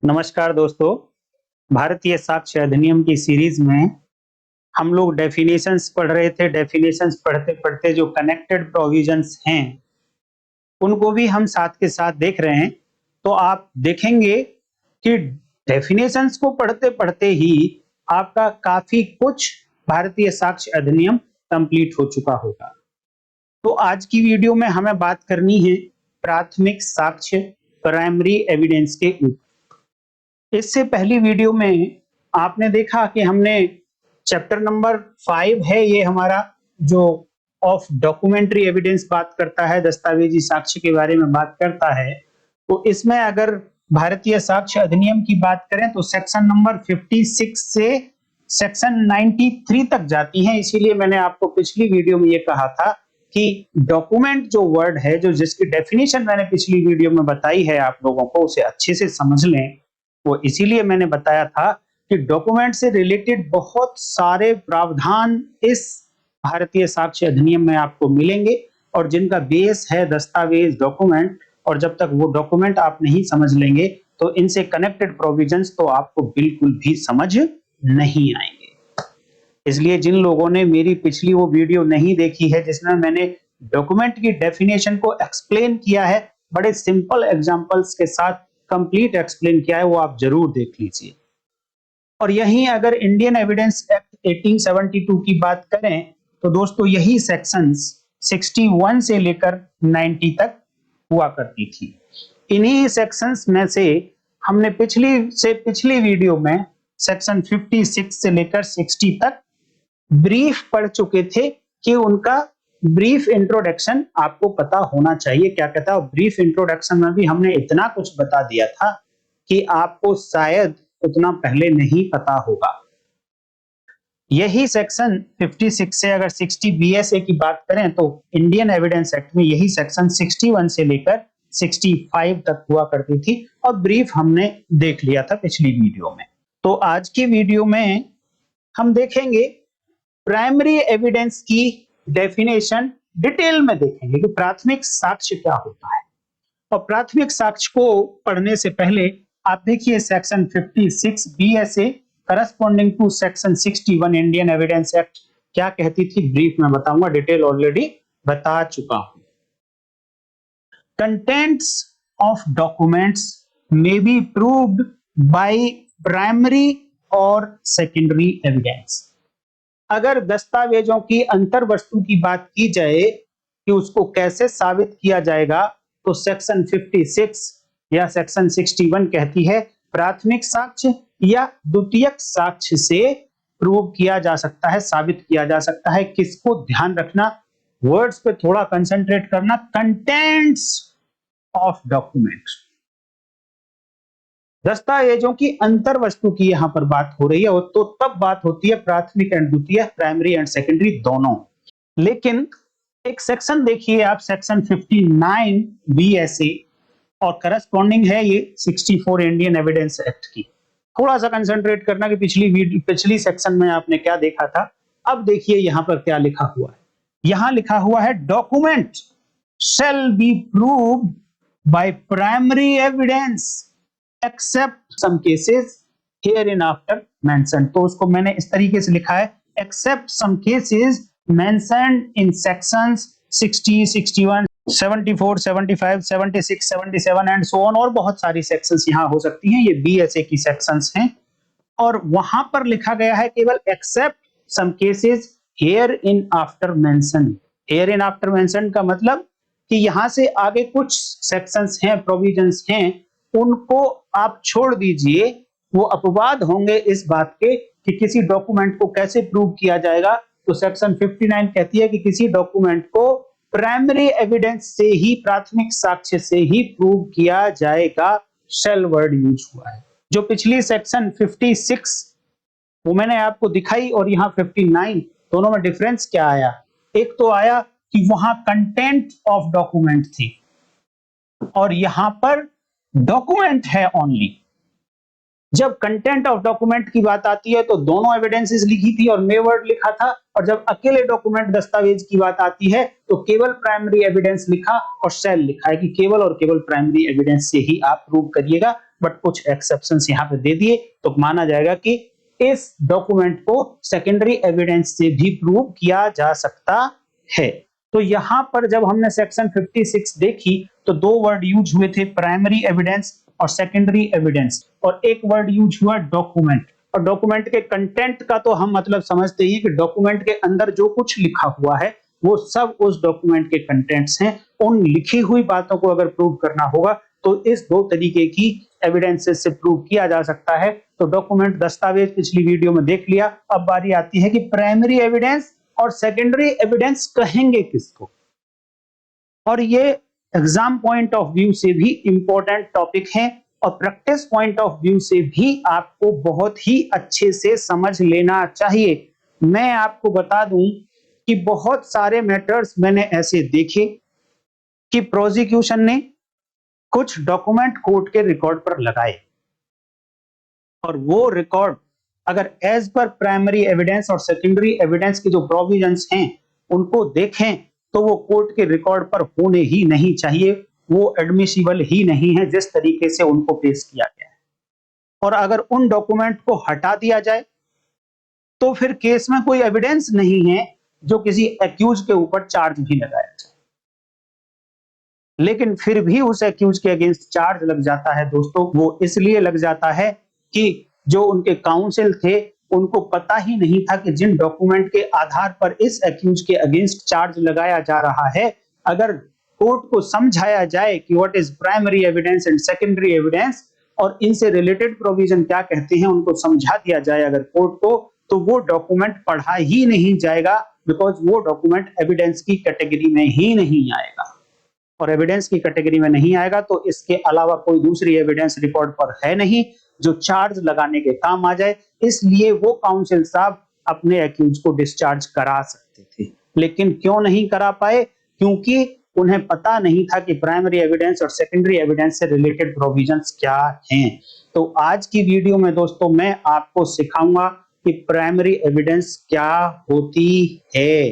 नमस्कार दोस्तों। भारतीय साक्ष्य अधिनियम की सीरीज में हम लोग डेफिनेशंस पढ़ रहे थे। डेफिनेशंस पढ़ते पढ़ते जो कनेक्टेड प्रोविजंस हैं उनको भी हम साथ के साथ देख रहे हैं। तो आप देखेंगे कि डेफिनेशंस को पढ़ते पढ़ते ही आपका काफी कुछ भारतीय साक्ष्य अधिनियम कंप्लीट हो चुका होगा। तो आज की वीडियो में हमें बात करनी है प्राथमिक साक्ष्य प्राइमरी एविडेंस के ऊपर। इससे पहली वीडियो में आपने देखा कि हमने चैप्टर नंबर 5 है, ये हमारा जो ऑफ डॉक्यूमेंट्री एविडेंस बात करता है, दस्तावेजी साक्ष्य के बारे में बात करता है। तो इसमें अगर भारतीय साक्ष्य अधिनियम की बात करें तो सेक्शन नंबर 56 से सेक्शन 93 तक जाती हैं। इसीलिए मैंने आपको पिछली वीडियो में ये कहा था कि डॉक्यूमेंट जो वर्ड है, जो जिसकी डेफिनेशन मैंने पिछली वीडियो में बताई है, आप लोगों को उसे अच्छे से समझ लें। वो इसीलिए मैंने बताया था कि डॉक्यूमेंट से रिलेटेड बहुत सारे प्रावधान इस भारतीय साक्ष्य अधिनियम में आपको मिलेंगे और जिनका बेस है दस्तावेज, डॉक्यूमेंट। और जब तक वो डॉक्यूमेंट आप नहीं समझ लेंगे तो इनसे कनेक्टेड प्रोविजंस तो आपको बिल्कुल भी समझ नहीं आएंगे। इसलिए जिन लोगों ने मेरी पिछली वो वीडियो नहीं देखी है जिसमें मैंने डॉक्यूमेंट की डेफिनेशन को एक्सप्लेन किया है, बड़े सिंपल एग्जांपल्स के साथ कंप्लीट एक्सप्लेन किया है, वो आप जरूर देख लीजिए। और यहीं अगर इंडियन एविडेंस एक्ट 1872 की बात करें तो दोस्तों यही सेक्शंस 61 से लेकर 90 तक हुआ करती थी। इन्हीं सेक्शंस में से हमने पिछली वीडियो में सेक्शन 56 से लेकर 60 तक ब्रीफ पढ़ चुके थे कि उनका ब्रीफ इंट्रोडक्शन आपको पता होना चाहिए क्या कहता है। ब्रीफ इंट्रोडक्शन में भी हमने इतना कुछ बता दिया था कि आपको शायद उतना पहले नहीं पता होगा। यही सेक्शन 56 से अगर 60 बीएसए की बात करें तो इंडियन एविडेंस एक्ट में यही सेक्शन 61 से लेकर 65 तक हुआ करती थी और ब्रीफ हमने देख लिया था पिछली वीडियो में। तो आज की वीडियो में हम देखेंगे प्राइमरी एविडेंस की डेफिनेशन, डिटेल में देखेंगे कि प्राथमिक साक्ष्य क्या होता है। और प्राथमिक साक्ष्य को पढ़ने से पहले आप देखिए section 56 BSA corresponding to section 61 Indian Evidence Act क्या कहती थी, ब्रीफ में बताऊंगा, डिटेल ऑलरेडी बता चुका हूं। Contents of documents may be proved by primary और सेकेंडरी एविडेंस। अगर दस्तावेजों की अंतर वस्तु की बात की जाए कि उसको कैसे साबित किया जाएगा तो सेक्शन 56 या सेक्शन 61 कहती है प्राथमिक साक्ष्य या द्वितीयक साक्ष्य से प्रूव किया जा सकता है, साबित किया जा सकता है। किसको ध्यान रखना, वर्ड्स पे थोड़ा कंसंट्रेट करना, कंटेंट्स ऑफ डॉक्यूमेंट्स। दस्तावेजों की अंतर वस्तु की यहां पर बात हो रही है तो तब बात होती है प्राथमिक एंड द्वितीय, प्राइमरी एंड सेकेंडरी दोनों। लेकिन एक सेक्शन देखिए आप, सेक्शन 59 बीएसए और करस्पॉन्डिंग है ये 64 इंडियन एविडेंस एक्ट की। थोड़ा सा कंसंट्रेट करना कि पिछली सेक्शन में आपने क्या देखा था। अब देखिए यहां पर क्या लिखा हुआ है। यहां लिखा हुआ है document shall be proved by primary evidence except some cases hereinafter mentioned। तो उसको मैंने इस तरीके से लिखा है, except some cases mentioned in sections 60, 61, 74, 75, 76, 77 and so on. और बहुत सारी सेक्शंस यहां हो सकती हैं, ये बीएसए की सेक्शंस हैं। और वहां पर लिखा गया है केवल except some cases hereinafter mention. Hereinafter mention का मतलब कि यहां से आगे कुछ सेक्शंस हैं, प्रोविजंस हैं, उनको आप छोड़ दीजिए। वो अपवाद होंगे इस बात के कि किसी डॉक्यूमेंट को कैसे प्रूव किया जाएगा। तो सेक्शन 59 कहती है कि किसी डॉक्यूमेंट को प्राइमरी एविडेंस से ही, प्राथमिक साक्ष्य से ही प्रूव किया जाएगा। शेल वर्ड यूज हुआ है। जो पिछली सेक्शन 56 वो मैंने आपको दिखाई और यहाँ 59, दोनों में डिफरेंस क्या आया? एक तो आया कि वहां कंटेंट ऑफ डॉक्यूमेंट थी और यहां पर डॉक्यूमेंट है ओनली। जब कंटेंट ऑफ डॉक्यूमेंट की बात आती है तो दोनों एविडेंसेस लिखी थी और मे वर्ड लिखा था, और जब अकेले डॉक्यूमेंट दस्तावेज की बात आती है तो केवल प्राइमरी एविडेंस लिखा और शेल लिखा है कि केवल और केवल प्राइमरी एविडेंस से ही आप प्रूव करिएगा। बट कुछ एक्सेप्शंस यहाँ पे दे दिए तो माना जाएगा कि इस डॉक्यूमेंट को सेकेंडरी एविडेंस से भी प्रूव किया जा सकता है। तो यहाँ पर जब हमने सेक्शन 56 देखी तो दो वर्ड यूज हुए थे, प्राइमरी एविडेंस और सेकेंडरी एविडेंस, और एक वर्ड यूज हुआ डॉक्यूमेंट। और डॉक्यूमेंट के कंटेंट का तो हम मतलब समझते ही कि डॉक्यूमेंट के अंदर जो कुछ लिखा हुआ है वो सब उस डॉक्यूमेंट के कंटेंट्स हैं। उन लिखी हुई बातों को अगर प्रूव करना होगा तो इस दो तरीके की एविडेंसेस से प्रूव किया जा सकता है। तो डॉक्यूमेंट, दस्तावेज पिछली वीडियो में देख लिया। अब बारी आती है कि प्राइमरी एविडेंस और सेकेंडरी एविडेंस कहेंगे किसको, और ये एग्जाम पॉइंट ऑफ व्यू से भी इंपॉर्टेंट टॉपिक है और प्रैक्टिस पॉइंट ऑफ व्यू से भी आपको बहुत ही अच्छे से समझ लेना चाहिए। मैं आपको बता दूं कि बहुत सारे मैटर्स मैंने ऐसे देखे कि प्रोसिक्यूशन ने कुछ डॉक्यूमेंट कोर्ट के रिकॉर्ड पर लगाए और वो रिकॉर्ड अगर एज पर प्राइमरी एविडेंस और सेकेंडरी एविडेंस की जो प्रोविजंस हैं उनको देखें तो वो कोर्ट के रिकॉर्ड पर होने ही नहीं चाहिए, वो एडमिसिबल ही नहीं है जिस तरीके से उनको पेश किया गया है। और अगर उन डॉक्यूमेंट को हटा दिया जाए तो फिर केस में कोई एविडेंस नहीं है जो किसी एक्यूज के ऊपर चार्ज भी लगाया जाए। लेकिन फिर भी उस एक्यूज के अगेंस्ट चार्ज लग जाता है दोस्तों, वो इसलिए लग जाता है कि जो उनके काउंसिल थे उनको पता ही नहीं था कि जिन डॉक्यूमेंट के आधार पर इस एक्यूज के अगेंस्ट चार्ज लगाया जा रहा है, अगर कोर्ट को समझाया जाए कि what is primary evidence and secondary evidence और इनसे रिलेटेड प्रोविजन क्या कहते हैं, उनको समझा दिया जाए अगर कोर्ट को, तो वो डॉक्यूमेंट पढ़ा ही नहीं जाएगा, बिकॉज वो डॉक्यूमेंट एविडेंस की कैटेगरी में ही नहीं आएगा। और एविडेंस की कैटेगरी में नहीं आएगा तो इसके अलावा कोई दूसरी एविडेंस रिकॉर्ड पर है नहीं जो चार्ज लगाने के काम आ जाए। इसलिए वो काउंसिल साहब अपने एक्यूज को डिस्चार्ज करा सकते थे, लेकिन क्यों नहीं करा पाए? क्योंकि उन्हें पता नहीं था कि प्राइमरी एविडेंस और सेकेंडरी एविडेंस से रिलेटेड प्रोविजंस क्या हैं। तो आज की वीडियो में दोस्तों मैं आपको सिखाऊंगा कि प्राइमरी एविडेंस क्या होती है,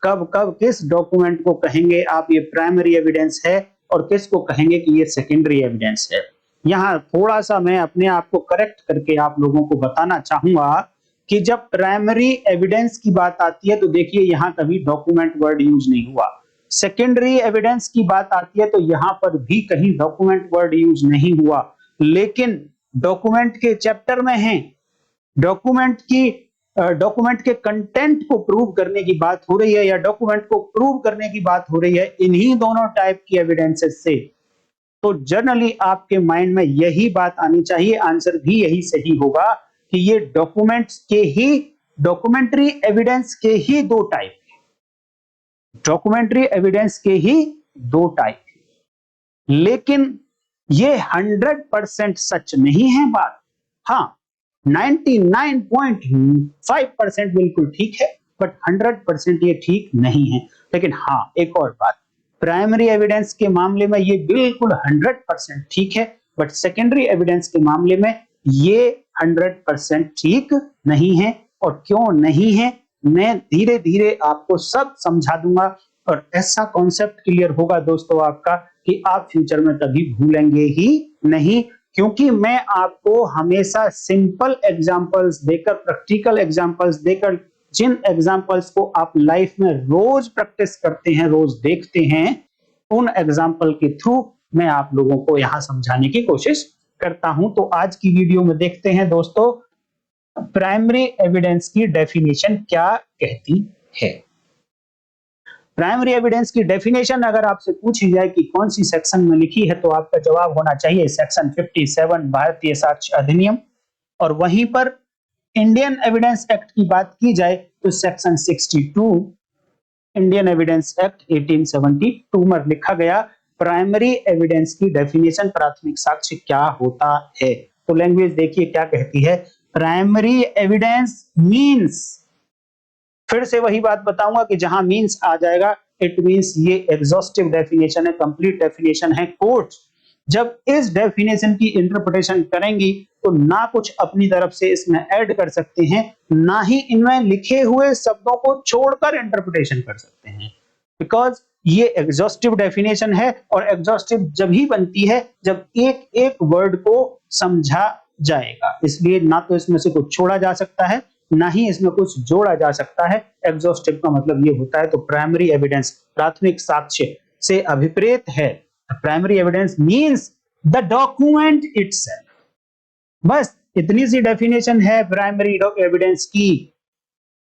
कब कब किस डॉक्यूमेंट को कहेंगे आप ये प्राइमरी एविडेंस है और किस को कहेंगे कि ये सेकेंडरी एविडेंस है। यहाँ थोड़ा सा मैं अपने आप को करेक्ट करके आप लोगों को बताना चाहूंगा कि जब प्राइमरी एविडेंस की बात आती है तो देखिए यहाँ कभी डॉक्यूमेंट वर्ड यूज नहीं हुआ। सेकेंडरी एविडेंस की बात आती है तो यहाँ पर भी कहीं डॉक्यूमेंट वर्ड यूज नहीं हुआ, लेकिन डॉक्यूमेंट के चैप्टर में है, डॉक्यूमेंट के कंटेंट को प्रूव करने की बात हो रही है या डॉक्यूमेंट को प्रूव करने की बात हो रही है इन्हीं दोनों टाइप की एविडेंसेस से। तो जनरली आपके माइंड में यही बात आनी चाहिए, आंसर भी यही सही होगा कि ये डॉक्यूमेंट्स के ही, डॉक्यूमेंट्री एविडेंस के ही दो टाइप, डॉक्यूमेंट्री एविडेंस के ही दो टाइप, लेकिन ये 100% सच नहीं है बात। हाँ, 99.5% बिल्कुल ठीक है, बट 100% ये ठीक नहीं है। लेकिन हाँ, एक और बात, प्राइमरी एविडेंस के मामले में ये बिल्कुल 100% ठीक है, बट सेकेंडरी एविडेंस के मामले में ये 100% ठीक नहीं है। और क्यों नहीं है मैं धीरे धीरे आपको सब समझा दूंगा और ऐसा कॉन्सेप्ट क्लियर होगा दोस्तों आपका कि आप फ्यूचर में कभी भूलेंगे ही नहीं, क्योंकि मैं आपको हमेशा सिंपल एग्जांपल्स देकर, प्रैक्टिकल एग्जांपल्स देकर, जिन एग्जांपल्स को आप लाइफ में रोज प्रैक्टिस करते हैं, रोज देखते हैं, उन एग्जांपल के थ्रू मैं आप लोगों को यहां समझाने की कोशिश करता हूं। तो आज की वीडियो में देखते हैं दोस्तों प्राइमरी एविडेंस की डेफिनेशन क्या कहती है। प्राइमरी एविडेंस की डेफिनेशन अगर आपसे पूछी जाए कि कौन सी सेक्शन में लिखी है तो आपका जवाब होना चाहिए सेक्शन 57 भारतीय साक्ष्य अधिनियम, और वहीं पर इंडियन एविडेंस एक्ट की बात की जाए तो सेक्शन 62 इंडियन एविडेंस एक्ट 1872 में लिखा गया प्राइमरी एविडेंस की डेफिनेशन, प्राथमिक साक्ष्य क्या होता है। तो लैंग्वेज देखिए क्या कहती है, प्राइमरी एविडेंस मींस, फिर से वही बात बताऊंगा कि जहां मींस आ जाएगा इट मींस ये एग्जॉस्टिव डेफिनेशन है, कंप्लीट डेफिनेशन है। कोर्ट जब इस डेफिनेशन की इंटरप्रिटेशन करेंगी तो ना कुछ अपनी तरफ से इसमें ऐड कर सकते हैं, ना ही इनमें लिखे हुए शब्दों को छोड़कर इंटरप्रिटेशन कर सकते हैं, बिकॉज ये एग्जॉस्टिव डेफिनेशन है, और एग्जॉस्टिव जब ही बनती है जब एक एक वर्ड को समझा जाएगा, इसलिए ना तो इसमें से कुछ छोड़ा जा सकता है ना ही इसमें कुछ जोड़ा जा सकता है। एग्जॉस्टिव का मतलब ये होता है। तो प्राइमरी एविडेंस प्राथमिक साक्ष्य से अभिप्रेत है। Primary evidence means the document itself. बस इतनी सी डेफिनेशन है प्राइमरी एविडेंस की।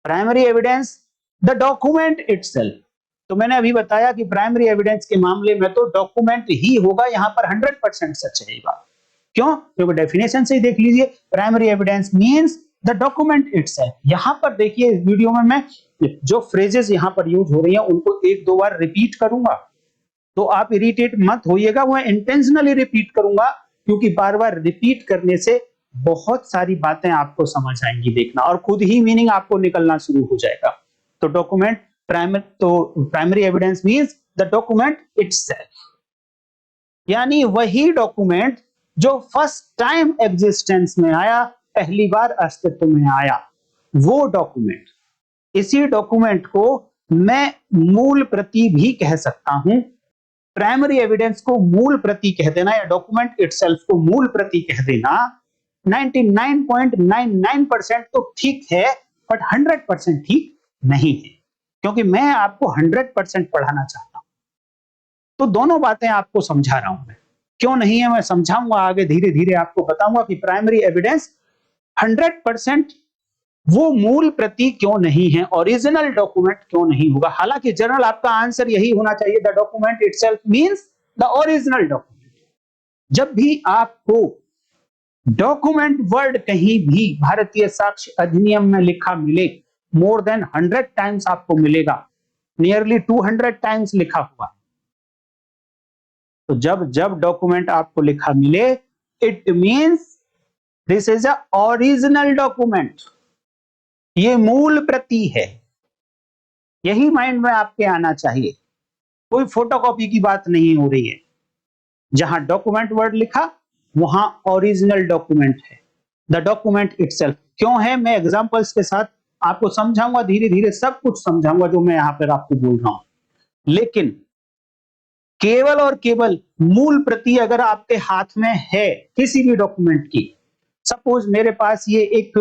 Primary evidence the document itself. तो मैंने अभी बताया कि प्राइमरी एविडेंस के मामले में तो डॉक्यूमेंट ही होगा, यहां पर 100% सच रहेगा। क्यों? क्योंकि डेफिनेशन से ही देख लीजिए, primary evidence means the document itself. यहां पर देखिए इस वीडियो में मैं जो फ्रेजेस यहां पर यूज हो रही हैं उनको एक दो बार रिपीट करूंगा, तो आप इरिटेट मत होइएगा, वो इंटेंशनली रिपीट करूंगा क्योंकि बार बार रिपीट करने से बहुत सारी बातें आपको समझ आएंगी, देखना, और खुद ही मीनिंग आपको निकलना शुरू हो जाएगा। तो document primary evidence means the document itself, यानी वही डॉक्यूमेंट जो फर्स्ट टाइम एग्जिस्टेंस में आया, पहली बार अस्तित्व में आया, वो डॉक्यूमेंट। इसी डॉक्यूमेंट को मैं मूल प्रति भी कह सकता हूं। प्राइमरी एविडेंस को मूल प्रति कह देना या डॉक्यूमेंट इटसेल्फ को मूल प्रति कह देना 99.99% तो ठीक है, बट 100% ठीक नहीं है, क्योंकि मैं आपको 100% पढ़ाना चाहता हूं। तो दोनों बातें आपको समझा रहा हूं मैं। क्यों नहीं है मैं समझाऊंगा आगे, धीरे धीरे आपको बताऊंगा कि प्राइमरी एविडेंस 100% वो मूल प्रति क्यों नहीं है, ओरिजिनल डॉक्यूमेंट क्यों नहीं होगा। हालांकि जनरल आपका आंसर यही होना चाहिए, the document itself means the original document. जब भी आपको डॉक्यूमेंट वर्ड कहीं भी भारतीय साक्ष्य अधिनियम में लिखा मिले, मोर देन 100 टाइम्स आपको मिलेगा, नियरली 200 टाइम्स लिखा हुआ। तो जब जब डॉक्यूमेंट आपको लिखा मिले, it means this is a original document, ये मूल प्रति है। यही माइंड में आपके आना चाहिए, कोई फोटोकॉपी की बात नहीं हो रही है। जहां डॉक्यूमेंट वर्ड लिखा वहां ओरिजिनल डॉक्यूमेंट है, द डॉक्यूमेंट इटसेल्फ। क्यों है मैं एग्जांपल्स के साथ आपको समझाऊंगा, धीरे धीरे सब कुछ समझाऊंगा जो मैं यहां पर आपको बोल रहा हूं। लेकिन केवल और केवल मूल प्रति अगर आपके हाथ में है किसी भी डॉक्यूमेंट की, सपोज मेरे पास ये एक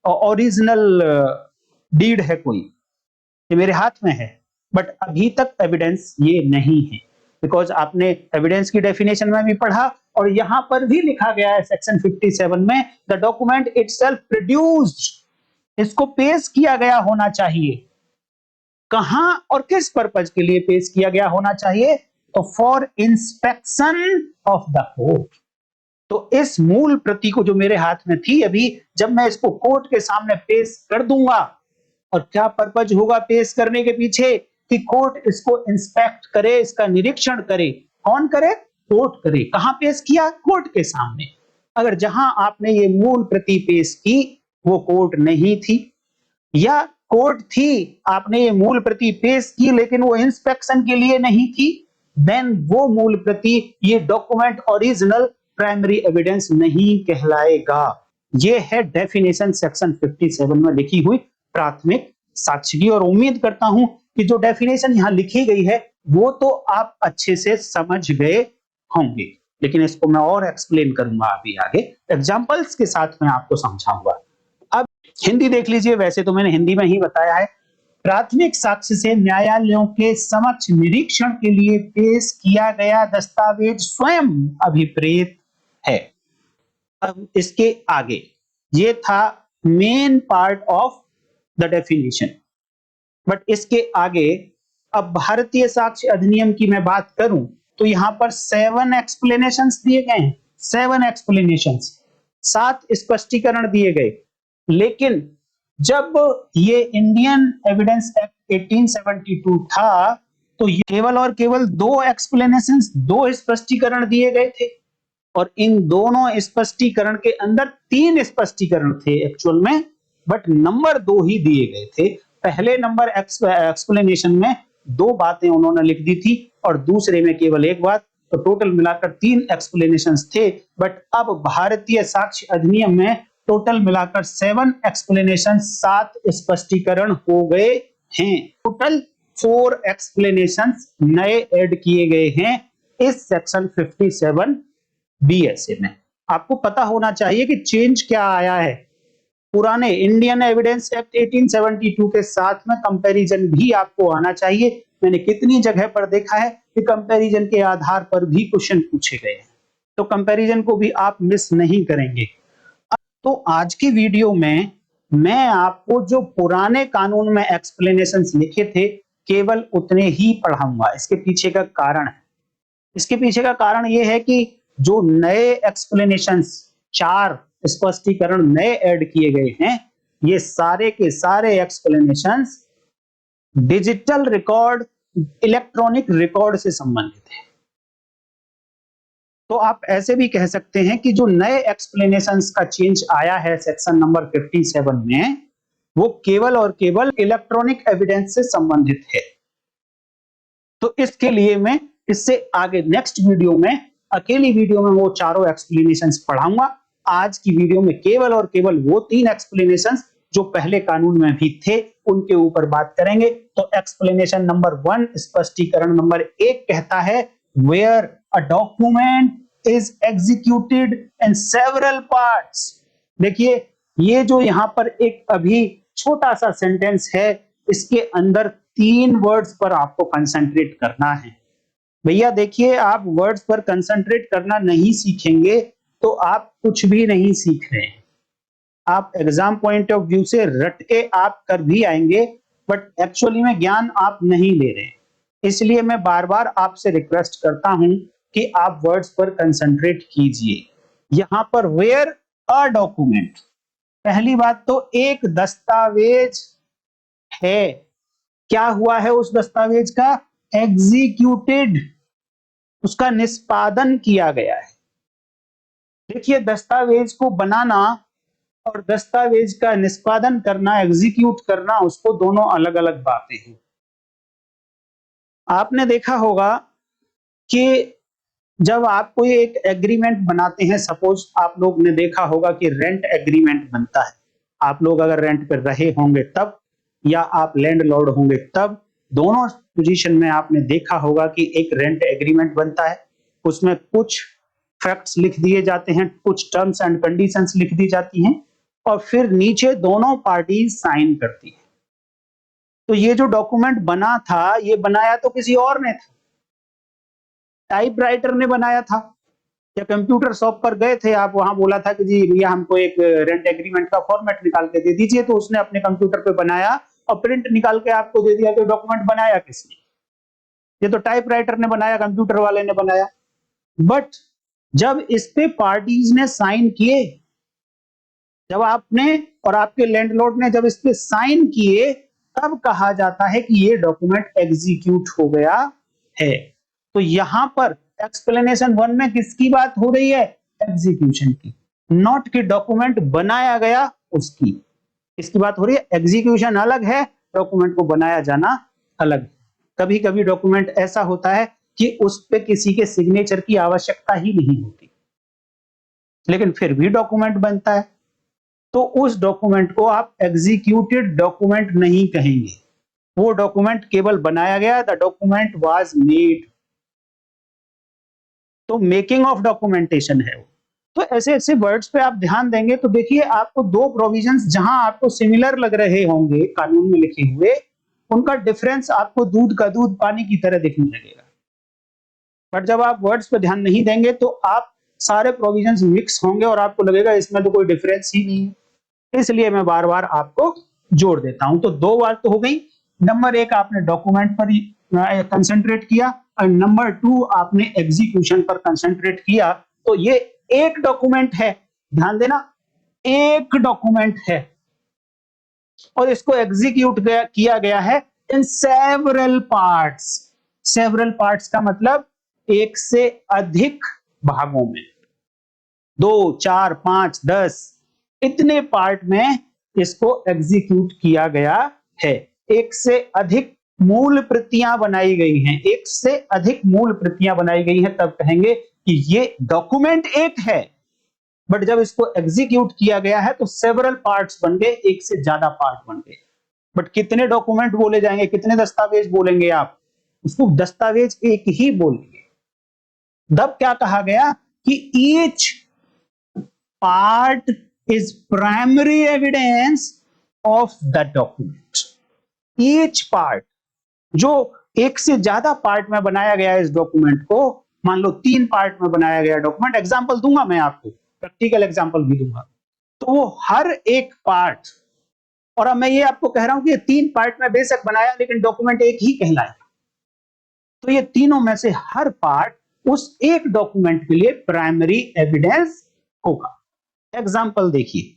ओरिजिनल डीड है कोई, ये मेरे हाथ में है, बट अभी तक एविडेंस ये नहीं है, बिकॉज आपने एविडेंस की डेफिनेशन में भी पढ़ा और यहां पर भी लिखा गया है सेक्शन 57 में, द डॉक्यूमेंट इटसेल्फ प्रोड्यूस्ड। इसको पेश किया गया होना चाहिए। कहां और किस पर्पज के लिए पेश किया गया होना चाहिए? तो for inspection of the court. तो इस मूल प्रति को जो मेरे हाथ में थी अभी, जब मैं इसको कोर्ट के सामने पेश कर दूंगा, और क्या पर्पज होगा पेश करने के पीछे? कि कोर्ट इसको इंस्पेक्ट करे, इसका निरीक्षण करे। कौन करे? कोर्ट करे। कहां पेश किया? कोर्ट के सामने। अगर जहां आपने ये मूल प्रति पेश की वो कोर्ट नहीं थी, या कोर्ट थी, आपने ये मूल प्रति पेश की लेकिन वो इंस्पेक्शन के लिए नहीं थी, देन वो मूल प्रति, ये डॉक्यूमेंट ओरिजिनल प्राइमरी एविडेंस नहीं कहलाएगा। ये है डेफिनेशन सेक्शन 57 में लिखी हुई प्राथमिक साक्ष्य की, और उम्मीद करता हूं कि जो डेफिनेशन यहां लिखी गई है वो तो आप अच्छे से समझ गए होंगे, लेकिन इसको मैं और एक्सप्लेन करूंगा अभी आगे, एग्जांपल्स के साथ मैं आपको समझाऊंगा। अब हिंदी देख लीजिए, वैसे तो मैंने हिंदी में ही बताया है। प्राथमिक साक्ष्य से न्यायालयों के समक्ष निरीक्षण के लिए पेश किया गया दस्तावेज स्वयं अभिप्रेत है। अब इसके आगे, ये था main part of the definition, but इसके आगे अब भारतीय साक्ष्य अधिनियम की मैं बात करूं तो यहां पर 7 एक्सप्लेनेशंस दिए गए हैं, 7 एक्सप्लेनेशंस, 7 स्पष्टीकरण दिए गए। लेकिन जब ये इंडियन एविडेंस एक्ट 1872 था तो केवल और केवल 2 एक्सप्लेनेशंस, 2 स्पष्टीकरण दिए गए थे, और इन दोनों स्पष्टीकरण के अंदर 3 स्पष्टीकरण थे एक्चुअल में, बट नंबर 2 ही दिए गए थे। पहले नंबर एक्सप्लेनेशन में 2 बातें उन्होंने लिख दी थी और दूसरे में केवल 1 बात, तो टोटल मिलाकर 3 एक्सप्लेनेशंस थे। बट अब भारतीय साक्ष्य अधिनियम में टोटल मिलाकर 7 एक्सप्लेनेशन, 7 स्पष्टीकरण हो गए हैं। टोटल 4 एक्सप्लेनेशंस नए ऐड किए गए हैं इस सेक्शन 57 बीएसए में। आपको पता होना चाहिए कि चेंज क्या आया है। पुराने इंडियन एविडेंस एक्ट 1872 के साथ में कंपैरिजन भी आपको आना चाहिए। मैंने कितनी जगह पर देखा है कि कंपैरिजन के आधार पर भी क्वेश्चन पूछे गए हैं, तो कंपैरिजन को भी आप मिस नहीं करेंगे। तो आज की वीडियो में मैं आपको जो पुराने कानून में एक्सप्लेनेशंस लिखे थे केवल उतने ही पढ़ाऊंगा। इसके पीछे का कारण है, इसके पीछे का कारण यह है कि जो नए एक्सप्लेनेशंस 4 स्पष्टीकरण नए ऐड किए गए हैं, ये सारे के सारे explanations digital record, electronic record से संबंधित है। तो आप ऐसे भी कह सकते हैं कि जो नए एक्सप्लेनेशंस का चेंज आया है सेक्शन नंबर 57 में, वो केवल और केवल इलेक्ट्रॉनिक एविडेंस से संबंधित है। तो इसके लिए मैं इससे आगे नेक्स्ट वीडियो में, अकेली वीडियो में वो चारों एक्सप्लेनेशंस पढ़ाऊंगा। आज की वीडियो में केवल और केवल वो 3 एक्सप्लेनेशंस जो पहले कानून में भी थे उनके ऊपर बात करेंगे। तो एक्सप्लेनेशन नंबर 1, स्पष्टीकरण नंबर 1 कहता है where a document is executed in several parts. देखिए ये जो यहां पर एक अभी छोटा सा सेंटेंस है, इसके अंदर 3 वर्ड्स पर आपको कंसंट्रेट करना है। भैया देखिए, आप वर्ड्स पर कंसंट्रेट करना नहीं सीखेंगे तो आप कुछ भी नहीं सीख रहे हैं। आप एग्जाम पॉइंट ऑफ व्यू से रट के आप कर भी आएंगे, बट एक्चुअली में ज्ञान आप नहीं ले रहे हैं। इसलिए मैं बार बार आपसे रिक्वेस्ट करता हूं कि आप वर्ड्स पर कंसंट्रेट कीजिए। यहां पर वेयर अ डॉक्यूमेंट, पहली बात तो एक दस्तावेज है। क्या हुआ है उस दस्तावेज का? एग्जीक्यूटेड, उसका निष्पादन किया गया है। देखिए दस्तावेज को बनाना और दस्तावेज का निष्पादन करना, एग्जीक्यूट करना, उसको दोनों अलग अलग बातें हैं। आपने देखा होगा कि जब आप कोई एक एग्रीमेंट बनाते हैं, सपोज आप लोग ने देखा होगा कि रेंट एग्रीमेंट बनता है। आप लोग अगर रेंट पर रहे होंगे तब, या आप लैंडलॉर्ड होंगे तब, दोनों पोजीशन में आपने देखा होगा कि एक रेंट एग्रीमेंट बनता है। उसमें कुछ फैक्ट्स लिख दिए जाते हैं, कुछ टर्म्स एंड कंडीशंस लिख दी जाती हैं और फिर नीचे दोनों पार्टी साइन करती है। तो ये जो डॉक्यूमेंट बना था, ये बनाया तो किसी और ने था, टाइपराइटर ने बनाया था, या कंप्यूटर शॉप पर गए थे आप, वहां बोला था कि जी भैया हमको एक रेंट एग्रीमेंट का फॉर्मेट निकाल के दे दीजिए, तो उसने अपने कंप्यूटर पे बनाया और प्रिंट निकाल के आपको दे दिया। तो डॉक्यूमेंट बनाया किसने? ये तो टाइपराइटर ने बनाया, कंप्यूटर वाले ने बनाया। बट जब इस पे पार्टीज ने साइन किए, जब आपने और आपके लैंडलॉर्ड ने जब इस पे साइन किए, तब कहा जाता है कि ये डॉक्यूमेंट एग्जीक्यूट हो गया है। तो यहां पर एक्सप्लेनेशन 1 में किसकी बात हो रही है? एग्जीक्यूशन की, नॉट कि डॉक्यूमेंट बनाया गया उसकी। इसकी बात हो रही है। एग्जीक्यूशन अलग है, डॉक्यूमेंट को बनाया जाना अलग है। कभी कभी डॉक्यूमेंट ऐसा होता है कि उस पे किसी के सिग्नेचर की आवश्यकता ही नहीं होती, लेकिन फिर भी डॉक्यूमेंट बनता है। तो उस डॉक्यूमेंट को आप एग्जीक्यूटेड डॉक्यूमेंट नहीं कहेंगे। वो डॉक्यूमेंट केवल बनाया गया, द डॉक्यूमेंट वाज मेड। तो मेकिंग ऑफ डॉक्यूमेंटेशन है वो। तो ऐसे ऐसे वर्ड्स पे आप ध्यान देंगे तो देखिए आपको 2 प्रोविजंस जहां आपको सिमिलर लग रहे होंगे कानून में लिखे हुए, उनका डिफरेंस आपको दूध का दूध पानी की तरह दिखने लगेगा। बट जब आप वर्ड्स पे ध्यान नहीं देंगे तो आप सारे प्रोविजंस मिक्स होंगे और आपको लगेगा इसमें तो कोई डिफरेंस ही नहीं है। इसलिए मैं बार बार आपको जोड़ देता हूं। तो 2 बात तो हो गई। नंबर 1 आपने डॉक्यूमेंट पर कंसंट्रेट किया और नंबर 2 आपने एग्जीक्यूशन पर कंसंट्रेट किया। तो ये एक डॉक्यूमेंट है, ध्यान देना, एक डॉक्यूमेंट है और इसको एग्जीक्यूट किया गया है इन सेवरल पार्ट्स। सेवरल पार्ट्स का मतलब एक से अधिक भागों में, 2, 4, 5, 10 इतने पार्ट में इसको एग्जीक्यूट किया गया है। एक से अधिक मूल प्रतियां बनाई गई हैं, एक से अधिक मूल प्रतियां बनाई गई हैं, तब कहेंगे कि ये डॉक्यूमेंट एक है। बट जब इसको एग्जीक्यूट किया गया है तो सेवरल पार्ट्स बन गए, एक से ज्यादा पार्ट बन गए। बट कितने डॉक्यूमेंट बोले जाएंगे, कितने दस्तावेज बोलेंगे आप? उसको दस्तावेज एक ही बोलेंगे। तब क्या कहा गया कि each part is primary evidence of the document. Each part, जो एक से ज्यादा पार्ट में बनाया गया है इस डॉक्यूमेंट को, मान लो 3 पार्ट में बनाया गया डॉक्यूमेंट, एग्जांपल दूंगा मैं आपको, प्रैक्टिकल एग्जांपल भी दूंगा, तो वो हर एक पार्ट, और अब मैं ये आपको कह रहा हूं कि ये 3 पार्ट में बेशक बनाया लेकिन डॉक्यूमेंट एक ही कहलाएगा, तो ये तीनों में से हर पार्ट उस एक डॉक्यूमेंट के लिए प्राइमरी एविडेंस होगा। एग्जांपल देखिए,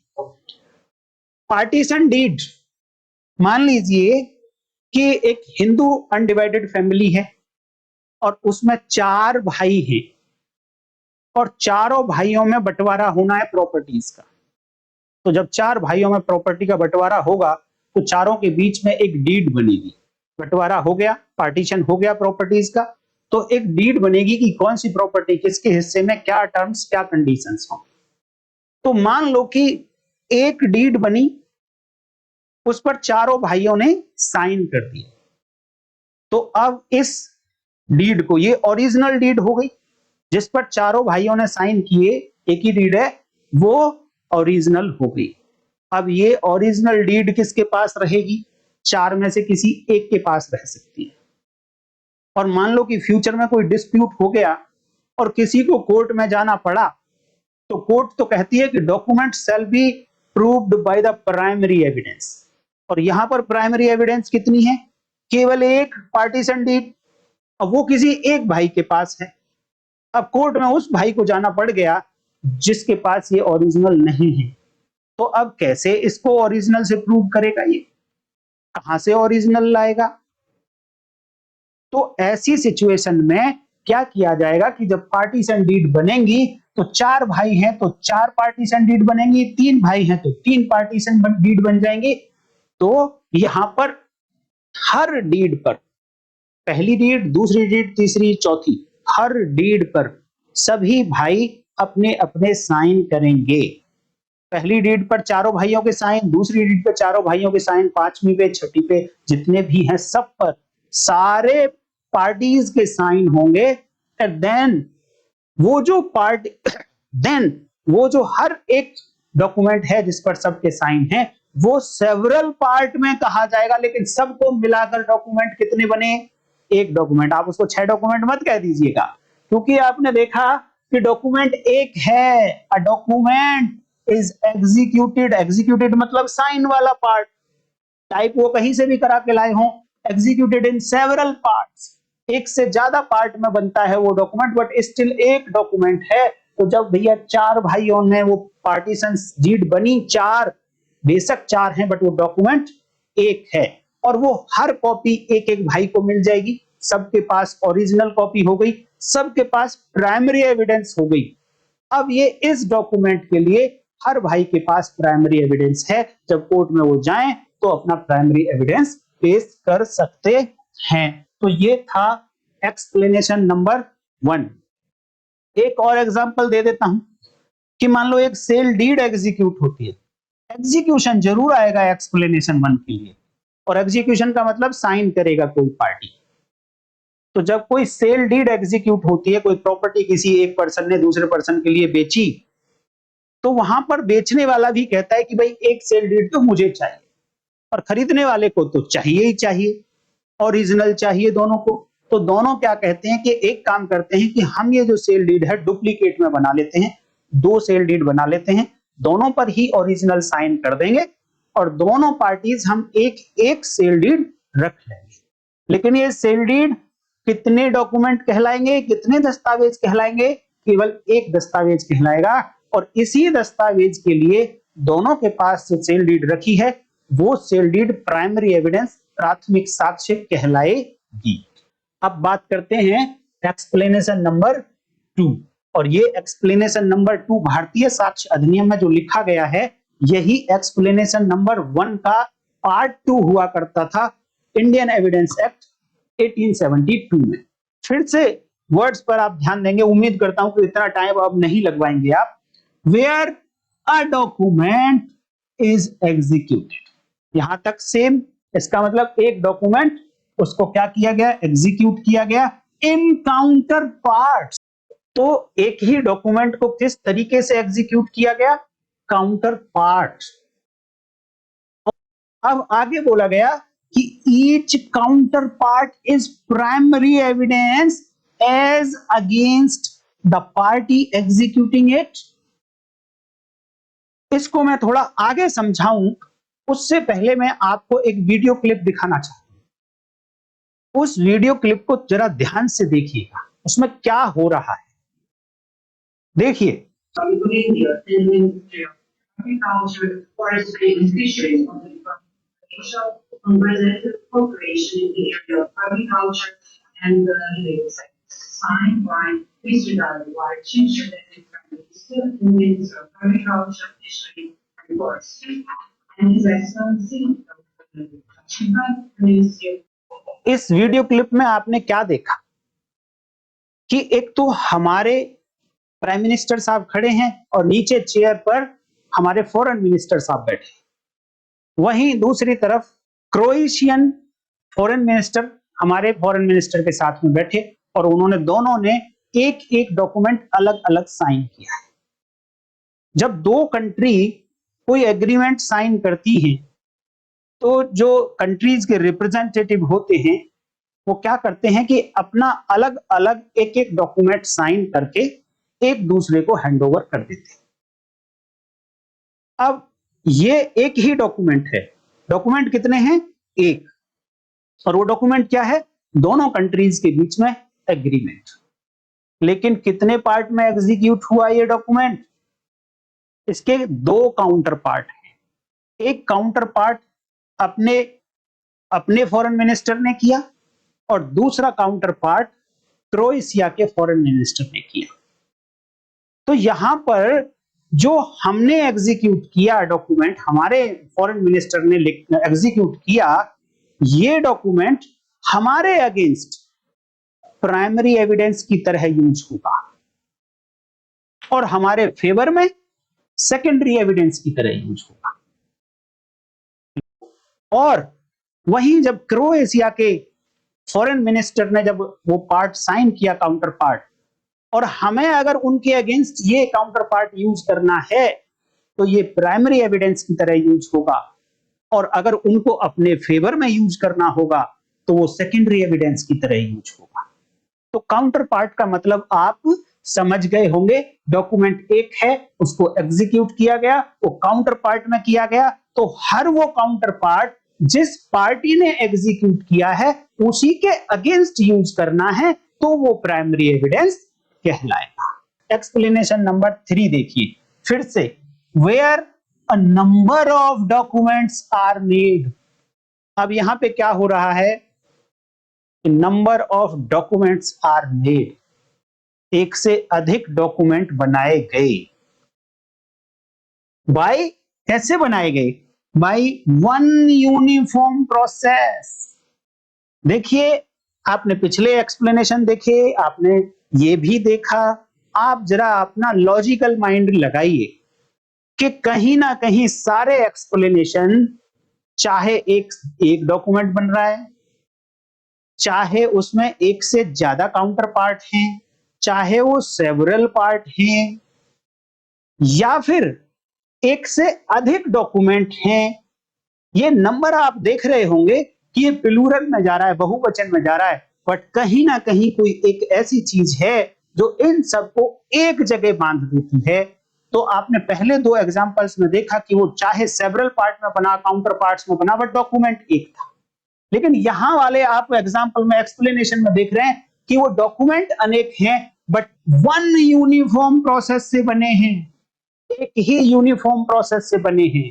पार्टीशन डीड। मान लीजिए कि एक हिंदू अनडिवाइडेड फैमिली है और उसमें 4 भाई हैं और चारों भाइयों में बंटवारा होना है प्रॉपर्टीज का। तो जब 4 भाइयों में प्रॉपर्टी का बंटवारा होगा तो चारों के बीच में एक डीड बनेगी। बंटवारा हो गया, पार्टीशन हो गया प्रॉपर्टीज का, तो एक डीड बनेगी कि कौन सी प्रॉपर्टी किसके हिस्से में, क्या टर्म्स क्या कंडीशंस हों। तो मान लो कि एक डीड बनी, उस पर चारों भाइयों ने साइन कर दिए, तो अब इस डीड को, ये ओरिजिनल डीड हो गई जिस पर चारों भाइयों ने साइन किए, एक ही डीड है, वो ओरिजिनल हो गई। अब ये ओरिजिनल डीड किसके पास रहेगी? 4 में से किसी एक के पास रह सकती है। और मान लो कि फ्यूचर में कोई डिस्प्यूट हो गया और किसी को कोर्ट में जाना पड़ा, तो कोर्ट तो कहती है कि document shall be proved by the primary evidence, और यहां पर प्राइमरी एविडेंस कितनी है? केवल एक पार्टीशन डीड, अब वो किसी एक भाई के पास है। अब कोर्ट में उस भाई को जाना पड़ गया जिसके पास ये ओरिजिनल नहीं है, तो अब कैसे इसको ओरिजिनल से प्रूव करेगा? ये कहां से ओरिजिनल लाएगा? तो ऐसी सिचुएशन में क्या किया जाएगा कि जब पार्टीशन डीड बनेंगी तो 4 भाई हैं तो 4 पार्टीशन डीड बनेंगी, 3 भाई हैं तो 3 पार्टीशन डीड बन जाएंगी। तो यहां पर हर डीड पर, पहली डीड, दूसरी डीड, तीसरी, चौथी, हर डीड पर सभी भाई अपने अपने साइन करेंगे। पहली डीड पर चारों भाइयों के साइन, दूसरी डीड पर चारों भाइयों के साइन, 5वीं पे, 6ठी पे, जितने भी हैं सब पर सारे पार्टीज के साइन होंगे। एंड देन वो जो पार्टी देन वो जो हर एक डॉक्यूमेंट है जिस पर सबके साइन है, वो सेवरल पार्ट में कहा जाएगा, लेकिन सबको मिलाकर डॉक्यूमेंट कितने बने? एक डॉक्यूमेंट। आप उसको 6 डॉक्यूमेंट मत कह दीजिएगा, क्योंकि आपने देखा कि डॉक्यूमेंट एक है। अ डॉक्यूमेंट इज एग्जीक्यूटेड, एग्जीक्यूटेड मतलब साइन वाला पार्ट, टाइप वो कहीं से भी करा के लाए हों, एग्जीक्यूटेड इन सेवरल पार्ट्स, एक से ज्यादा पार्ट में बनता है वो डॉक्यूमेंट, बट स्टिल एक डॉक्यूमेंट है। तो जब भैया 4 भाइयों ने वो पार्टीशन डीड बनी, 4, बेशक 4 हैं बट वो डॉक्यूमेंट एक है, और वो हर कॉपी एक एक भाई को मिल जाएगी, सबके पास ओरिजिनल कॉपी हो गई, सबके पास प्राइमरी एविडेंस हो गई। अब ये इस डॉक्यूमेंट के लिए हर भाई के पास प्राइमरी एविडेंस है, जब कोर्ट में वो जाएं तो अपना प्राइमरी एविडेंस पेश कर सकते हैं। तो ये था एक्सप्लेनेशन नंबर 1। एक और एग्जांपल दे देता हूं कि मान लो एक सेल डीड एग्जीक्यूट होती है, एग्जीक्यूशन जरूर आएगा एक्सप्लेनेशन 1 के लिए, और एग्जीक्यूशन का मतलब साइन करेगा कोई पार्टी। तो जब कोई सेल डीड एग्जीक्यूट होती है, कोई प्रॉपर्टी किसी एक पर्सन ने दूसरे पर्सन के लिए बेची, तो वहां पर बेचने वाला भी कहता है कि भाई एक सेल डीड तो मुझे चाहिए, और खरीदने वाले को तो चाहिए ही चाहिए, ओरिजिनल चाहिए दोनों को। तो दोनों क्या कहते हैं कि एक काम करते हैं कि हम ये जो सेल डीड है डुप्लीकेट में बना लेते हैं, 2 सेल डीड बना लेते हैं, दोनों पर ही ओरिजिनल साइन कर देंगे, और दोनों पार्टीज हम एक एक सेल डीड रख लेंगे। लेकिन ये सेल डीड कितने डॉक्यूमेंट कहलाएंगे, कितने दस्तावेज कहलाएंगे? केवल एक दस्तावेज कहलाएगा, और इसी दस्तावेज के लिए दोनों के पास जो सेल डीड रखी है वो सेल डीड प्राइमरी एविडेंस, प्राथमिक साक्ष्य कहलाएगी। अब बात करते हैं एक्सप्लेनेशन नंबर 2, और ये एक्सप्लेनेशन नंबर 2 भारतीय साक्ष्य अधिनियम में जो लिखा गया है, यही एक्सप्लेनेशन नंबर 1 का पार्ट 2 हुआ करता था इंडियन एविडेंस एक्ट 1872 में। फिर से वर्ड्स पर आप ध्यान देंगे, उम्मीद करता हूं कि इतना टाइम अब नहीं लगवाएंगे आप। Where a document is executed, यहां तक सेम इसका मतलब एक डॉक्यूमेंट उसको क्या किया गया, एग्जीक्यूट किया गया इन काउंटर पार्ट्स। तो एक ही डॉक्यूमेंट को किस तरीके से एग्जीक्यूट किया गया, काउंटर पार्ट। अब आगे बोला गया कि each counterpart is primary evidence as against the party executing it. इसको मैं थोड़ा आगे समझाऊं उससे पहले मैं आपको एक वीडियो क्लिप दिखाना चाहता हूं। उस वीडियो क्लिप को जरा ध्यान से देखिएगा, उसमें क्या हो रहा है। देखिए, इस वीडियो क्लिप में आपने क्या देखा कि एक तो हमारे प्राइम मिनिस्टर साहब खड़े हैं और नीचे चेयर पर हमारे फॉरेन मिनिस्टर साहब बैठे, वहीं दूसरी तरफ क्रोएशियन फॉरेन मिनिस्टर हमारे फॉरेन मिनिस्टर के साथ में बैठे और उन्होंने दोनों ने एक एक डॉक्यूमेंट अलग अलग साइन किया है। जब दो कंट्री कोई एग्रीमेंट साइन करती हैं तो जो कंट्रीज के रिप्रेजेंटेटिव होते हैं वो क्या करते हैं कि अपना अलग अलग एक एक डॉक्यूमेंट साइन करके एक दूसरे को हैंडओवर कर देते हैं। अब ये एक ही डॉक्यूमेंट है, डॉक्यूमेंट कितने हैं, एक, और वो डॉक्यूमेंट क्या है, दोनों कंट्रीज के बीच में एग्रीमेंट। लेकिन कितने पार्ट में एग्जीक्यूट हुआ ये डॉक्यूमेंट, इसके दो काउंटर पार्ट हैं। एक काउंटर पार्ट अपने अपने फॉरेन मिनिस्टर ने किया और दूसरा काउंटर पार्ट क्रोएशिया के फॉरेन मिनिस्टर ने किया। तो यहां पर जो हमने एग्जीक्यूट किया डॉक्यूमेंट, हमारे फॉरेन मिनिस्टर ने एग्जीक्यूट किया, ये डॉक्यूमेंट हमारे अगेंस्ट प्राइमरी एविडेंस की तरह यूज होगा और हमारे फेवर में सेकेंडरी एविडेंस की तरह यूज होगा। और वहीं जब क्रोएशिया के फॉरेन मिनिस्टर ने जब वो पार्ट साइन किया, काउंटर पार्ट, और हमें अगर उनके अगेंस्ट ये काउंटर पार्ट यूज करना है तो ये प्राइमरी एविडेंस की तरह यूज होगा, और अगर उनको अपने फेवर में यूज करना होगा तो वो सेकेंडरी एविडेंस की तरह यूज होगा। तो काउंटर पार्ट का मतलब आप समझ गए होंगे, डॉक्यूमेंट एक है, उसको एग्जीक्यूट किया गया, वो काउंटर पार्ट में किया गया, तो हर वो काउंटर पार्ट जिस पार्टी ने एग्जीक्यूट किया है उसी के अगेंस्ट यूज करना है, तो वो प्राइमरी एविडेंस कहलाएगा। एक्सप्लेनेशन नंबर 3 देखिए फिर से, where a number of documents are made. अब यहां पे क्या हो रहा है, number of documents are made, एक से अधिक डॉक्यूमेंट बनाए गए। बाय, कैसे बनाए गए, बाय वन यूनिफॉर्म प्रोसेस। देखिए, आपने पिछले एक्सप्लेनेशन देखे, आपने ये भी देखा, आप जरा अपना लॉजिकल माइंड लगाइए कि कहीं ना कहीं सारे एक्सप्लेनेशन, चाहे एक डॉक्यूमेंट बन रहा है, चाहे उसमें एक से ज्यादा काउंटर पार्ट हैं, चाहे वो सेवरल पार्ट हैं, या फिर एक से अधिक डॉक्यूमेंट हैं, ये नंबर आप देख रहे होंगे कि ये प्लूरल में जा रहा है, बहुवचन में जा रहा है, बट कहीं ना कहीं कोई एक ऐसी चीज है जो इन सबको एक जगह बांध देती है। तो आपने पहले दो एग्जांपल्स में देखा कि वो चाहे सेवरल पार्ट में बना, काउंटर पार्ट्स में बना, बट डॉक्यूमेंट एक था। लेकिन यहां वाले आप एग्जांपल में, एक्सप्लेनेशन में देख रहे हैं कि वो डॉक्यूमेंट अनेक हैं बट वन यूनिफॉर्म प्रोसेस से बने हैं, एक ही यूनिफॉर्म प्रोसेस से बने हैं।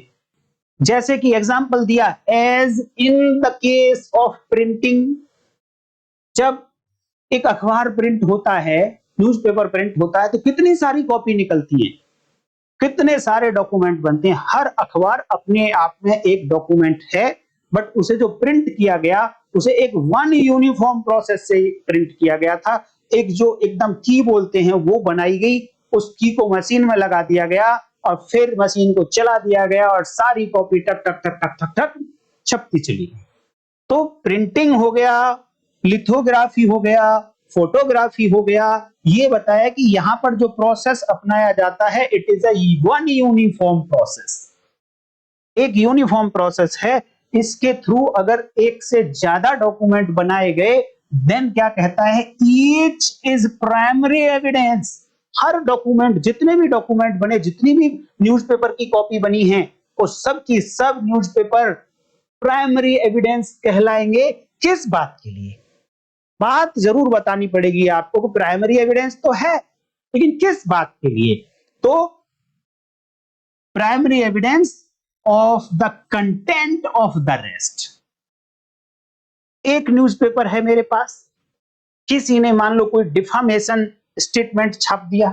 जैसे कि एग्जांपल दिया, as in the case of printing, जब एक अखबार प्रिंट होता है, न्यूज़पेपर प्रिंट होता है, तो कितनी सारी कॉपी निकलती है, कितने सारे डॉक्यूमेंट बनते हैं। हर अखबार अपने आप में एक डॉक्यूमेंट है, बट उसे जो प्रिंट किया गया उसे एक वन यूनिफॉर्म प्रोसेस से प्रिंट किया गया था। एक जो एकदम की बोलते हैं वो बनाई गई, उस की को मशीन में लगा दिया गया और फिर मशीन को चला दिया गया और सारी कॉपी टक टक टक टक टक टक छपती चली गई। तो प्रिंटिंग हो गया, लिथोग्राफी हो गया, फोटोग्राफी हो गया, ये बताया कि यहां पर जो प्रोसेस अपनाया जाता है it is a one uniform process, एक यूनिफॉर्म प्रोसेस है। इसके थ्रू अगर एक से ज्यादा डॉक्यूमेंट बनाए गए देन क्या कहता है, each is primary evidence. Her document, जितने भी डॉक्यूमेंट बने, जितनी भी न्यूज़पेपर की कॉपी बनी है, वो सब की सब न्यूज़पेपर प्राइमरी एविडेंस कहलाएंगे। किस बात के लिए? बात जरूर बतानी पड़ेगी आपको कि प्राइमरी एविडेंस तो है, लेकिन किस बात के लिए? तो primary evidence of the content of the rest. एक न्यूज़पेपर है मेरे पास, किसी ने मान लो कोई डिफामेशन स्टेटमेंट छाप दिया।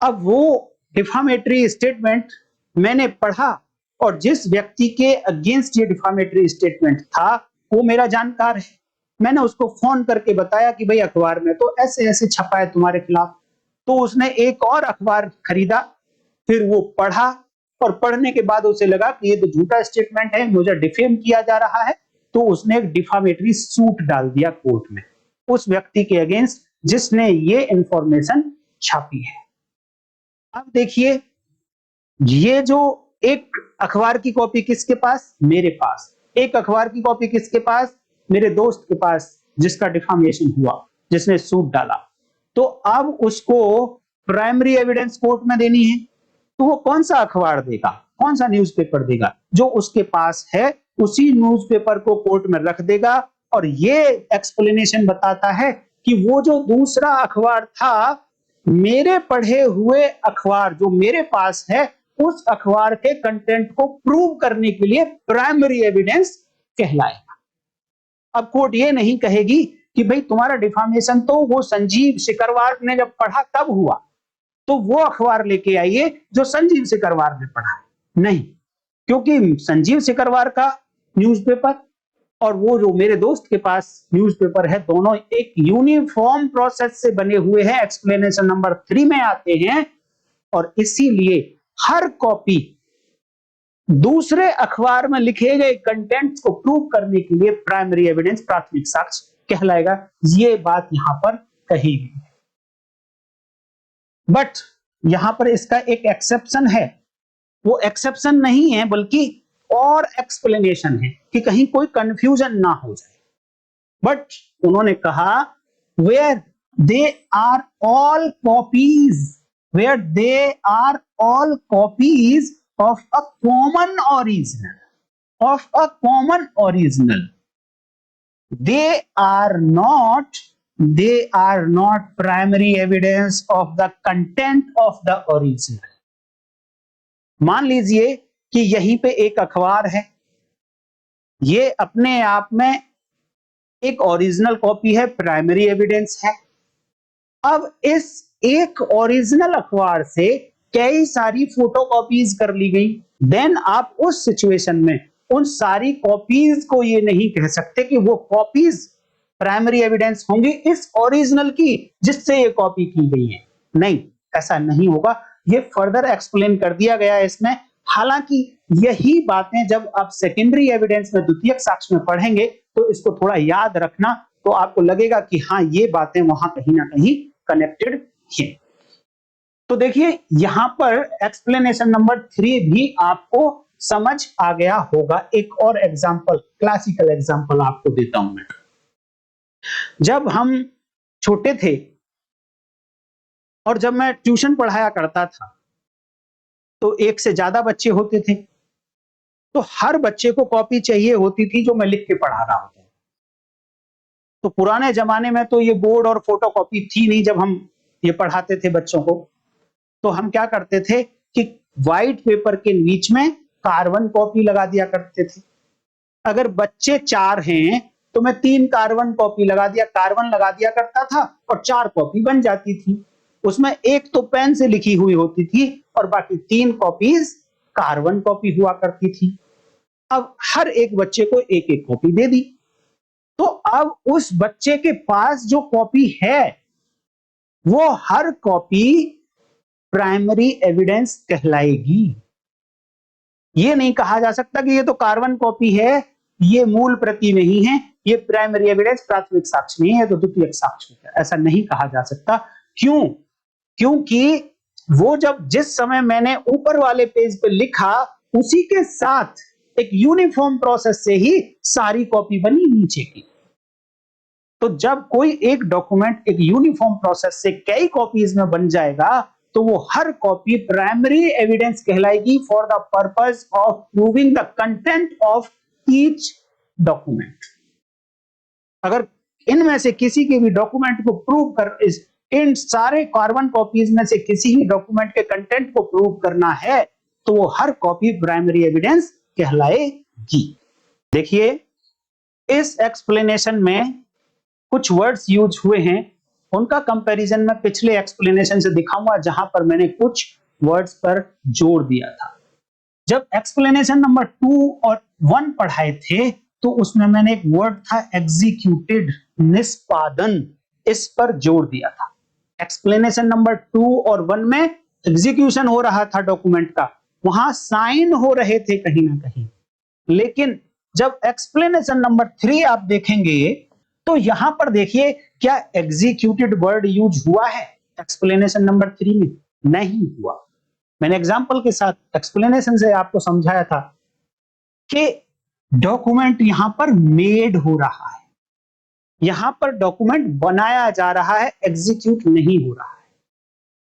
अब वो डिफामेटरी स्टेटमेंट मैंने पढ़ा और जिस व्यक्ति के अगेंस्ट ये डिफामेटरी स्टेटमेंट था वो मेरा जानकार है। मैंने उसको फोन करके बताया कि भाई अखबार में तो ऐसे ऐसे छपा है तुम्हारे खिलाफ। तो उसने एक और अखबार खरीदा, फिर वो पढ़ा और पढ़ने के बाद उसे लगा कि ये तो झूठा स्टेटमेंट है, मुझे डिफेम किया जा रहा है। तो उसने एक डिफामेटरी सूट डाल दिया कोर्ट में उस व्यक्ति के अगेंस्ट जिसने ये इंफॉर्मेशन छापी है। अब देखिए, ये जो एक अखबार की कॉपी किसके पास? मेरे पास। एक अखबार की कॉपी किसके पास? मेरे दोस्त के पास, जिसका डिफामेशन हुआ, जिसने सूट डाला। तो अब उसको प्राइमरी एविडेंस कोर्ट में देनी है, तो वो कौन सा अखबार देगा, कौन सा न्यूज़पेपर देगा? जो उसके पास है उसी न्यूज़पेपर को कोर्ट में रख देगा। और ये एक्सप्लेनेशन बताता है कि वो जो दूसरा अखबार था, मेरे पढ़े हुए अखबार जो मेरे पास है, उस अखबार के कंटेंट को प्रूव करने के लिए प्राइमरी एविडेंस कहलाएगा। अब कोर्ट ये नहीं कहेगी कि भाई तुम्हारा डिफामेशन तो वो संजीव सिकरवार ने जब पढ़ा तब हुआ, तो वो अखबार लेके आइए जो संजीव सिकरवार ने पढ़ा है। नहीं, क्योंकि संजीव सिकरवार का न्यूज़पेपर और वो जो मेरे दोस्त के पास न्यूज़पेपर है, दोनों एक यूनिफॉर्म प्रोसेस से बने हुए हैं, एक्सप्लेनेशन नंबर 3 में आते हैं। और इसीलिए हर कॉपी दूसरे अखबार में लिखे गए कंटेंट्स को प्रूव करने के लिए प्राइमरी एविडेंस, प्राथमिक साक्ष्य कहलाएगा। ये बात यहां पर कही गई है। बट यहां पर इसका एक एक्सेप्शन है। वो एक्सेप्शन नहीं है बल्कि और एक्सप्लेनेशन है कि कहीं कोई कंफ्यूजन ना हो जाए। बट उन्होंने कहा where they are all copies, where they are all copies of a common original, of a common original, they are not primary evidence of the content of the original। मान लीजिए कि यहीं पे एक अखबार है, ये अपने आप में एक ओरिजिनल कॉपी है, प्राइमरी एविडेंस है। अब इस एक ओरिजिनल अखबार से कई सारी फोटोकॉपीज कर ली गई। देन आप उस सिचुएशन में उन सारी कॉपीज को ये नहीं कह सकते कि वो कॉपीज प्राइमरी एविडेंस होंगी इस ओरिजिनल की जिससे ये कॉपी की गई है। नहीं, ऐसा नहीं होगा। ये फर्दर एक्सप्लेन कर दिया गया है इसमें। हालांकि यही बातें जब आप सेकेंडरी एविडेंस में, द्वितीयक साक्ष्य में पढ़ेंगे तो इसको थोड़ा याद रखना, तो आपको लगेगा कि हाँ, ये बातें वहां कहीं ना कहीं कनेक्टेड है। तो देखिए, यहां पर एक्सप्लेनेशन नंबर 3 भी आपको समझ आ गया होगा। एक और एग्जांपल, क्लासिकल एग्जांपल आपको देता हूं मैं। जब हम छोटे थे और जब मैं ट्यूशन पढ़ाया करता था तो एक से ज्यादा बच्चे होते थे, तो हर बच्चे को कॉपी चाहिए होती थी जो मैं लिख के पढ़ा रहा होता। तो पुराने जमाने में तो ये बोर्ड और फोटोकॉपी थी नहीं जब हम ये पढ़ाते थे बच्चों को। तो हम क्या करते थे कि व्हाइट पेपर के बीच में कार्बन कॉपी लगा दिया करते थे। अगर बच्चे 4 हैं तो मैं 3 कार्बन कॉपी लगा दिया, कार्बन लगा दिया करता था और 4 कॉपी बन जाती थी। उसमें एक तो पेन से लिखी हुई होती थी और बाकी 3 कॉपीज कार्बन कॉपी हुआ करती थी। अब हर एक बच्चे को एक एक कॉपी दे दी, तो अब उस बच्चे के पास जो कॉपी है वो हर कॉपी प्राइमरी एविडेंस कहलाएगी। ये नहीं कहा जा सकता कि ये तो कार्बन कॉपी है ये मूल प्रति नहीं है, ये प्राइमरी एविडेंस प्राथमिक साक्ष्य नहीं है, तो द्वितीयक साक्ष्य है, ऐसा नहीं कहा जा सकता। क्यों? क्योंकि वो जब जिस समय मैंने ऊपर वाले पेज पे लिखा, उसी के साथ एक यूनिफॉर्म प्रोसेस से ही सारी कॉपी बनी नीचे की। तो जब कोई एक डॉक्यूमेंट एक यूनिफॉर्म प्रोसेस से कई कॉपीज में बन जाएगा, तो वो हर कॉपी प्राइमरी एविडेंस कहलाएगी for the purpose of proving the content of each document. अगर इनमें से किसी के भी डॉक्यूमेंट को प्रूव कर इन सारे कार्बन कॉपीज में से किसी भी डॉक्यूमेंट के कंटेंट को प्रूव करना है, तो वो हर कॉपी प्राइमरी एविडेंस कहलाएगी। देखिए, इस एक्सप्लेनेशन में कुछ वर्ड्स यूज हुए हैं, उनका कंपैरिजन मैं पिछले एक्सप्लेनेशन से दिखाऊंगा, जहां पर मैंने कुछ वर्ड्स पर जोर दिया था। जब एक्सप्लेनेशन नंबर 2 और 1 पढ़ाए थे, तो उसमें मैंने एक वर्ड था एग्जीक्यूटेड, निष्पादन, इस पर जोर दिया था। एक्सप्लेनेशन नंबर 2 और 1 में एग्जीक्यूशन हो रहा था डॉक्यूमेंट का, वहां साइन हो रहे थे कहीं ना कहीं। लेकिन जब एक्सप्लेनेशन नंबर 3 आप देखेंगे, तो यहां पर देखिए क्या एग्जीक्यूटेड वर्ड यूज हुआ है एक्सप्लेनेशन नंबर 3 में? नहीं हुआ। मैंने एग्जांपल के साथ एक्सप्लेनेशन से आपको समझाया था कि डॉक्यूमेंट यहां पर मेड हो रहा है, यहां पर डॉक्यूमेंट बनाया जा रहा है, एग्जीक्यूट नहीं हो रहा है।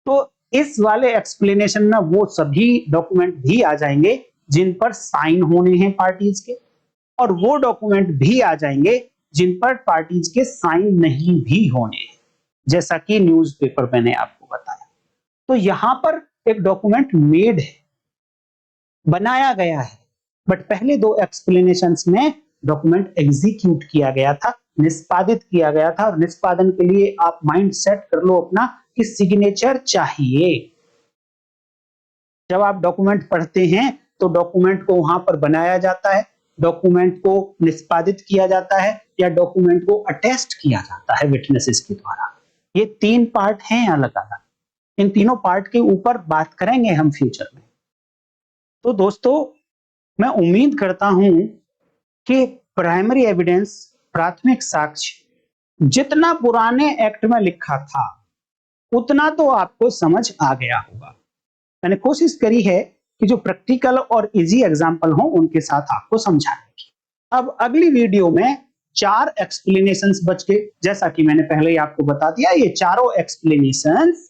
तो इस वाले एक्सप्लेनेशन में वो सभी डॉक्यूमेंट भी आ जाएंगे जिन पर साइन होने हैं पार्टीज के, और वो डॉक्यूमेंट भी आ जाएंगे जिन पर पार्टीज के साइन नहीं भी होने हैं, जैसा कि न्यूज़पेपर मैंने आपको बताया। तो यहां पर एक डॉक्यूमेंट मेड है, बनाया गया है, बट पहले दो एक्सप्लेनेशंस में डॉक्यूमेंट एग्जीक्यूट किया गया था, निष्पादित किया गया था। और निष्पादन के लिए आप माइंड सेट कर लो अपना कि सिग्नेचर चाहिए। जब आप डॉक्यूमेंट पढ़ते हैं, तो डॉक्यूमेंट को वहां पर बनाया जाता है, डॉक्यूमेंट को निष्पादित किया जाता है, या डॉक्यूमेंट को अटेस्ट किया जाता है विटनेसेस के द्वारा। ये 3 पार्ट हैं अलग अलग। इन तीनों पार्ट के ऊपर बात करेंगे हम फ्यूचर में। तो दोस्तों, मैं उम्मीद करता हूं कि प्राइमरी एविडेंस, प्राथमिक साक्ष्य जितना पुराने एक्ट में लिखा था, उतना तो आपको समझ आ गया होगा। मैंने कोशिश करी है कि जो प्रैक्टिकल और इजी एग्जांपल हो उनके साथ आपको समझाने की। अब अगली वीडियो में 4 एक्सप्लेनेशंस बच के, जैसा कि मैंने पहले ही आपको बता दिया, ये चारों एक्सप्लेनेशंस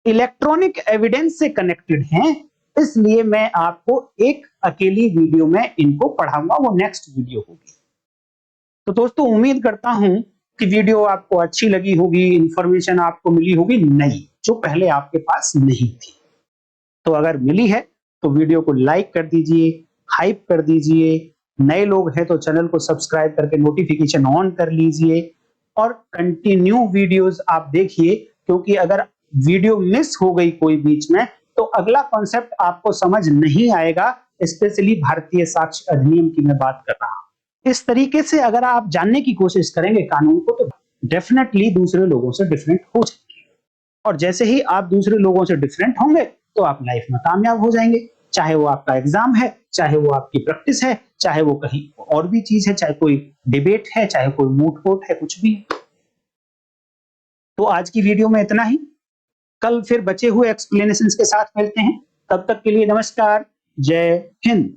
इलेक्ट्रॉनिक एविडेंस से कनेक्टेड हैं, इसलिए मैं आपको एक अकेली वीडियो में इनको पढ़ाऊंगा, वो नेक्स्ट वीडियो होगी। तो दोस्तों, उम्मीद करता हूं कि वीडियो आपको अच्छी लगी होगी, इंफॉर्मेशन आपको मिली होगी नई, जो पहले आपके पास नहीं थी। तो अगर मिली है तो वीडियो को लाइक कर दीजिए, हाइप कर दीजिए, नए लोग हैं तो चैनल को सब्सक्राइब करके नोटिफिकेशन ऑन कर लीजिए, और कंटिन्यू वीडियोस आप देखिए, क्योंकि अगर वीडियो मिस हो गई कोई बीच में, तो अगला कॉन्सेप्ट आपको समझ नहीं आएगा। स्पेशली भारतीय साक्ष्य अधिनियम की मैं बात कर रहा हूं। इस तरीके से अगर आप जानने की कोशिश करेंगे कानून को, तो डेफिनेटली दूसरे लोगों से डिफरेंट हो जाएंगे, और जैसे ही आप दूसरे लोगों से डिफरेंट होंगे, तो आप लाइफ में कामयाब हो जाएंगे। चाहे वो आपका एग्जाम है, चाहे वो आपकी प्रैक्टिस है, चाहे वो कहीं और भी चीज है, चाहे कोई डिबेट है, चाहे कोई मूट कोर्ट है, कुछ भी है। तो आज की वीडियो में इतना ही। कल फिर बचे हुए एक्सप्लेनेशंस के साथ मिलते हैं। तब तक के लिए नमस्कार, जय हिंद।